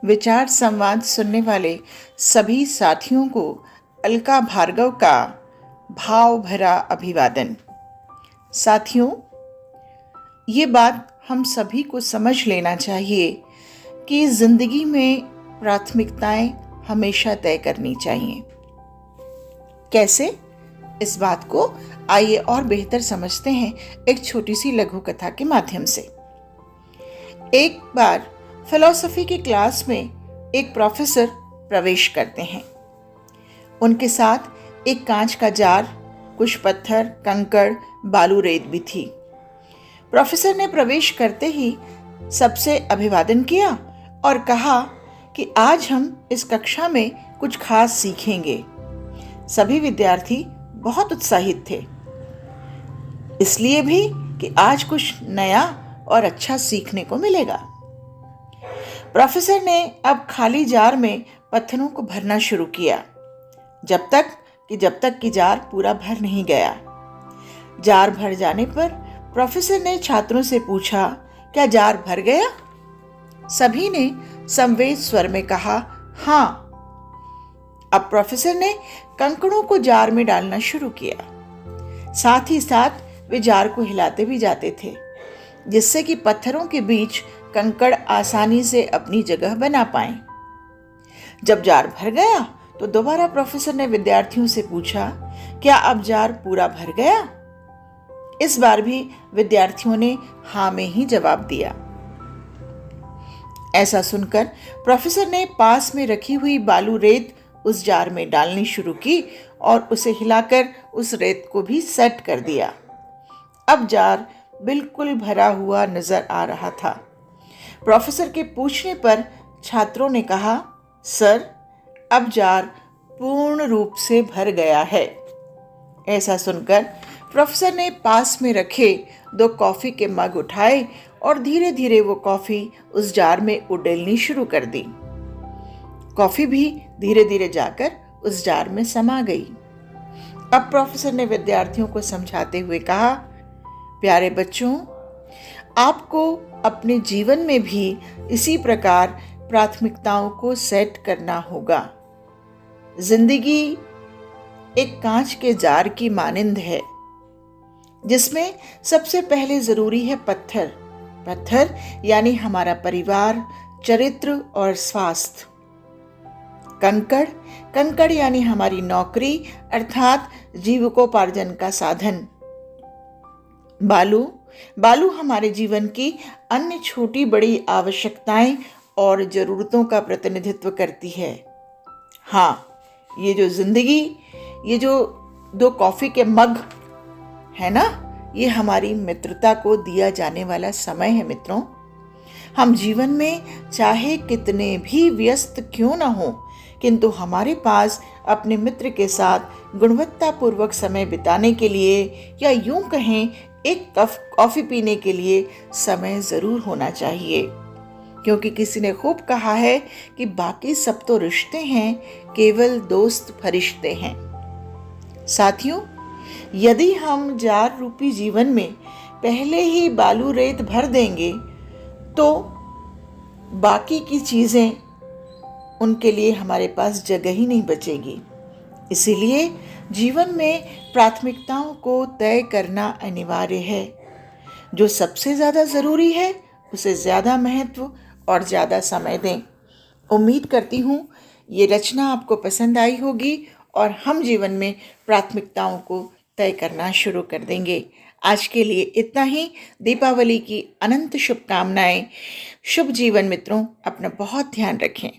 विचार संवाद सुनने वाले सभी साथियों को अलका भार्गव का भाव भरा अभिवादन। साथियों, ये बात हम सभी को समझ लेना चाहिए कि जिंदगी में प्राथमिकताएं हमेशा तय करनी चाहिए। कैसे? इस बात को आइए और बेहतर समझते हैं एक छोटी सी लघु कथा के माध्यम से। एक बार फिलॉसफी की क्लास में एक प्रोफेसर प्रवेश करते हैं। उनके साथ एक कांच का जार, कुछ पत्थर, कंकड़, बालू, रेत भी थी। प्रोफेसर ने प्रवेश करते ही सबसे अभिवादन किया और कहा कि आज हम इस कक्षा में कुछ खास सीखेंगे। सभी विद्यार्थी बहुत उत्साहित थे, इसलिए भी कि आज कुछ नया और अच्छा सीखने को मिलेगा। प्रोफेसर ने अब खाली जार में पत्थरों को भरना शुरू किया, जब तक कि जार पूरा भर नहीं गया। जार भर जाने पर प्रोफेसर ने छात्रों से पूछा, क्या जार भर गया? सभी ने संवेद स्वर में कहा, हाँ। अब प्रोफेसर ने कंकड़ों को जार में डालना शुरू किया। साथ ही साथ वे जार को हिलाते भी जाते थे, जिससे कि पत्थरों के बीच कंकड़ आसानी से अपनी जगह बना पाएं। जब जार भर गया तो दोबारा प्रोफेसर ने विद्यार्थियों से पूछा, क्या अब जार पूरा भर गया? इस बार भी विद्यार्थियों ने हाँ में ही जवाब दिया। ऐसा सुनकर प्रोफेसर ने पास में रखी हुई बालू रेत उस जार में डालनी शुरू की और उसे हिलाकर उस रेत को भी सेट कर दिया। अब जार बिल्कुल भरा हुआ नजर आ रहा था। प्रोफेसर के पूछने पर छात्रों ने कहा, सर, अब जार पूर्ण रूप से भर गया है। ऐसा सुनकर प्रोफेसर ने पास में रखे 2 कॉफी के मग उठाए और धीरे धीरे वो कॉफी उस जार में उड़ेलनी शुरू कर दी। कॉफी भी धीरे धीरे जाकर उस जार में समा गई। अब प्रोफेसर ने विद्यार्थियों को समझाते हुए कहा, प्यारे बच्चों, आपको अपने जीवन में भी इसी प्रकार प्राथमिकताओं को सेट करना होगा। जिंदगी एक कांच के जार की मानिंद है, जिसमें सबसे पहले जरूरी है पत्थर यानी हमारा परिवार, चरित्र और स्वास्थ्य। कंकड़ यानी हमारी नौकरी अर्थात जीविकोपार्जन का साधन। बालू हमारे जीवन की अन्य छोटी बड़ी आवश्यकताएं और जरूरतों का प्रतिनिधित्व करती है। हाँ, ये जो जिंदगी, ये जो 2 कॉफी के मग है ना, ये हमारी मित्रता को दिया जाने वाला समय है। मित्रों, हम जीवन में चाहे कितने भी व्यस्त क्यों ना हो, किंतु हमारे पास अपने मित्र के साथ गुणवत्तापूर्वक समय बिताने के लिए, या यूं कहें एक कप कॉफी पीने के लिए समय जरूर होना चाहिए। क्योंकि किसी ने खूब कहा है कि बाकी सब तो रिश्ते हैं, केवल दोस्त फरिश्ते हैं। साथियों, यदि हम जार रूपी जीवन में पहले ही बालू रेत भर देंगे तो बाकी की चीजें, उनके लिए हमारे पास जगह ही नहीं बचेगी। इसीलिए जीवन में प्राथमिकताओं को तय करना अनिवार्य है। जो सबसे ज़्यादा ज़रूरी है उसे ज़्यादा महत्व और ज़्यादा समय दें। उम्मीद करती हूँ ये रचना आपको पसंद आई होगी और हम जीवन में प्राथमिकताओं को तय करना शुरू कर देंगे। आज के लिए इतना ही। दीपावली की अनंत शुभकामनाएं। शुभ जीवन मित्रों, अपना बहुत ध्यान रखें।